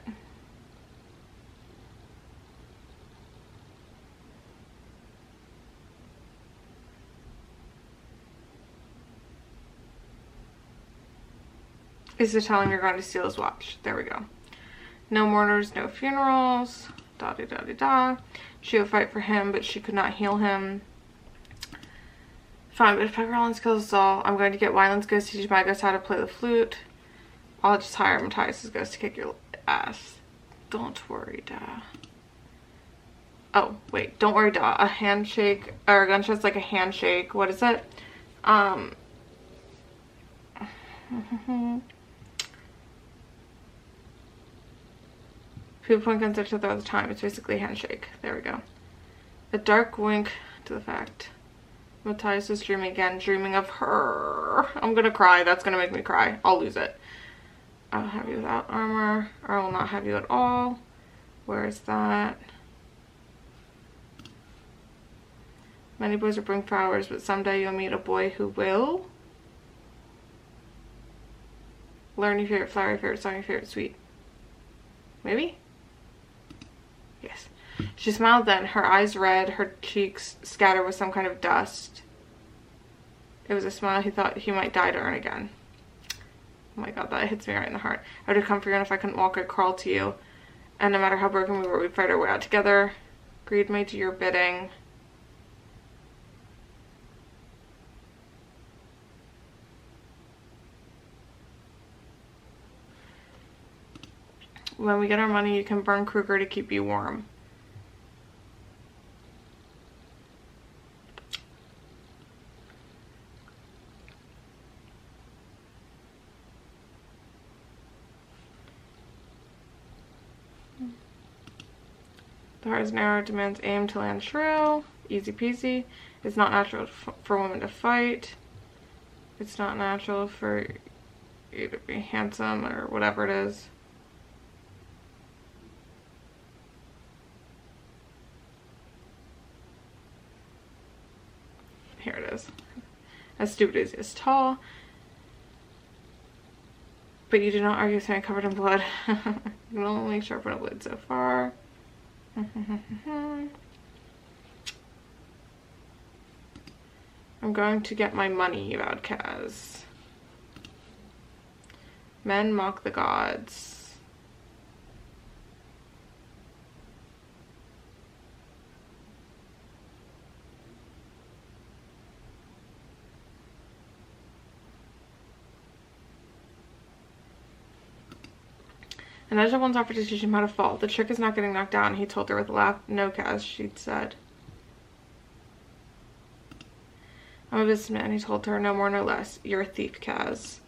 Is it telling you're going to steal his watch? There we go. No mourners, no funerals. Da da da da da. She would fight for him, but she could not heal him. Fine, but if Pepper Rollins kills us all, I'm going to get Wyland's ghost to teach my ghost how to play the flute. I'll just hire Matthias' ghost to kick your ass. Don't worry, Da. Oh, wait. Don't worry, Da. A handshake, or a gunshot's like a handshake. What is it? People point guns at each other all the time. It's basically a handshake. There we go. A dark wink to the fact. Matthias is dreaming again, dreaming of her. I'm gonna cry. That's gonna make me cry. I'll lose it. I'll have you without armor, or I will not have you at all. Where is that? Many boys will bring flowers, but someday you'll meet a boy who will. Learn your favorite flower, your favorite song, your favorite sweet. Maybe? Yes. She smiled then, her eyes red, her cheeks scattered with some kind of dust. It was a smile he thought he might die to earn again. Oh my god, that hits me right in the heart. I would have come for you, and if I couldn't walk, I'd crawl to you. And no matter how broken we were, we'd fight our way out together. Greed may do your bidding. When we get our money, you can burn Kruger to keep you warm. The heart is narrow, demands aim to land true. Easy peasy. It's not natural for women to fight. It's not natural for you to be handsome or whatever it is. Here it is. As stupid as he is tall. But you do not argue with me covered in blood. You can only sharpen a blade so far. I'm going to get my money, vowed Kaz. Men mock the gods. And Edge once offered to teach him how to fall. The trick is not getting knocked down, he told her with a laugh. No, Kaz, she'd said. I'm a businessman, he told her, no more, no less. You're a thief, Kaz.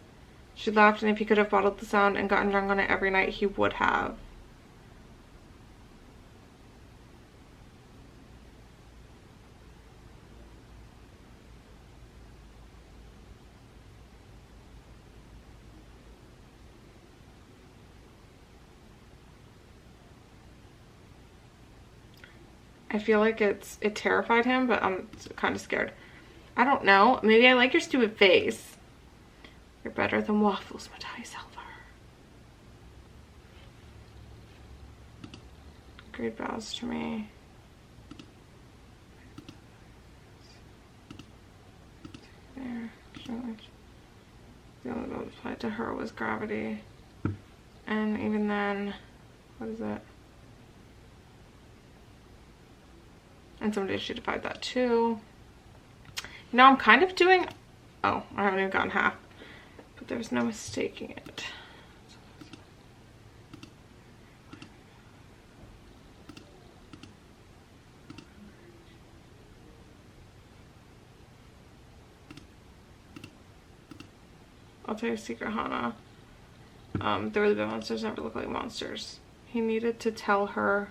She laughed, and if he could have bottled the sound and gotten drunk on it every night, he would have. I feel like it terrified him, but I'm kind of scared. I don't know. Maybe I like your stupid face. You're better than waffles, Matthias Helfer. Great bows to me. There. The only one that applied to her was gravity. And even then, what is it? And someday she defied that too. You know, I'm kind of doing... Oh, I haven't even gotten half. But there's no mistaking it. I'll tell you a secret, Hannah. The really bad monsters never look like monsters. He needed to tell her...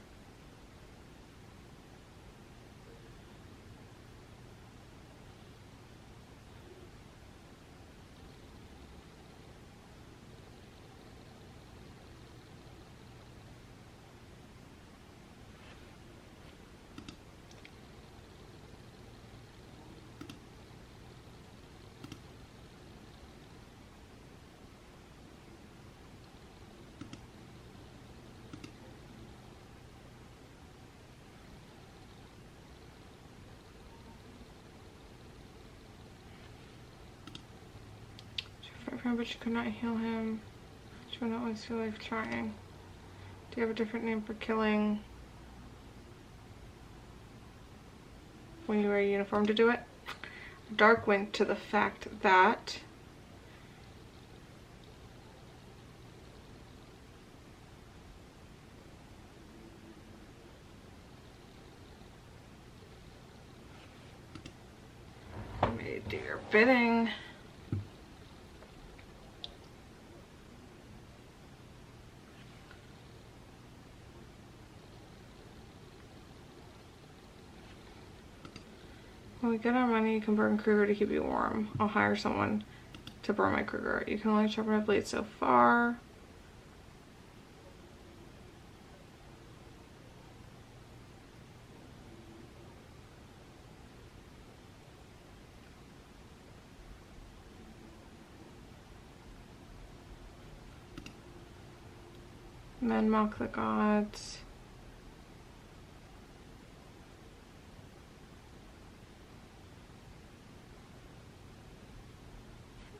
fight for him, but she could not heal him. She would not always feel like trying. Do you have a different name for killing when you wear a uniform to do it? Dark wink to the fact that may do your bidding. When we get our money, you can burn Kruger to keep you warm. I'll hire someone to burn my Kruger. You can only sharpen my blade so far. Men mock the gods.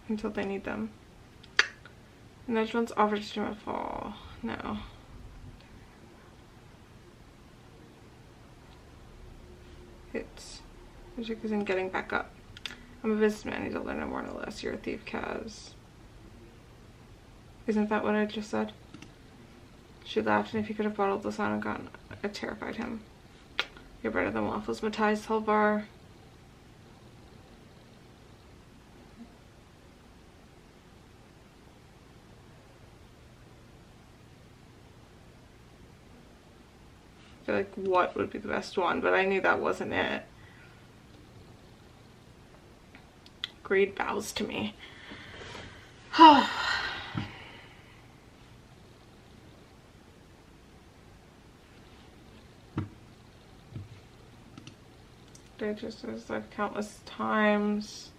Until they need them. Nudge one's offered to stream a fall. No. Hits. Magic isn't getting back up. I'm a businessman. You don't learn no more no less. You're a thief, Kaz. Isn't that what I just said? She laughed, and if he could have bottled the sound and gotten it terrified him. You're better than waffles, Matthias Helvar. I feel like what would be the best one, but I knew that wasn't it. Greed bows to me. They just as like countless times.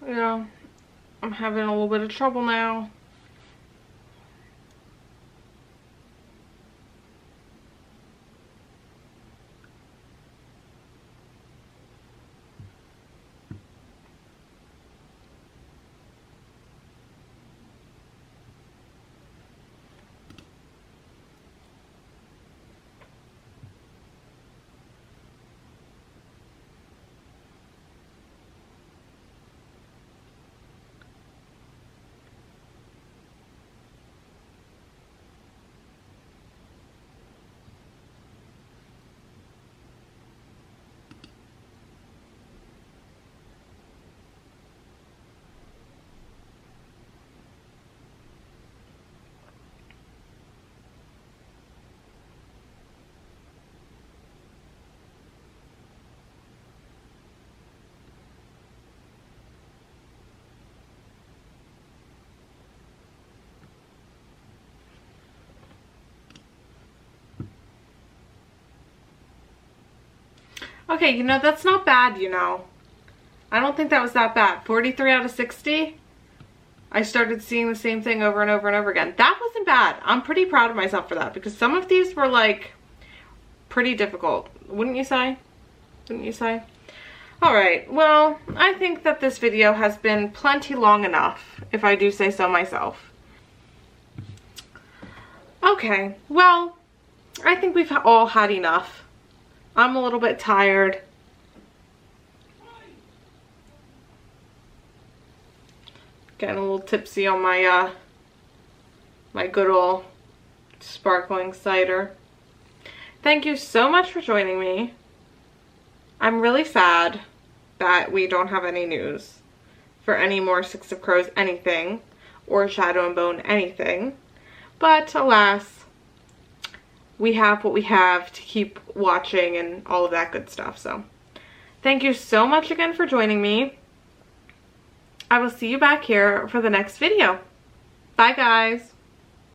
Yeah, I'm having a little bit of trouble now. Okay, you know, that's not bad, you know. I don't think that was that bad. 43 out of 60. I started seeing the same thing over and over and over again. That wasn't bad. I'm pretty proud of myself for that because some of these were like pretty difficult. Wouldn't you say? Wouldn't you say? Alright, well, I think that this video has been plenty long enough, if I do say so myself. Okay, well, I think we've all had enough I'm a little bit tired. Getting a little tipsy on my my good old sparkling cider. Thank you so much for joining me. I'm really sad that we don't have any news for any more Six of Crows anything, or Shadow and Bone anything. But alas, we have what we have to keep watching and all of that good stuff. So thank you so much again for joining me. I will see you back here for the next video. Bye guys.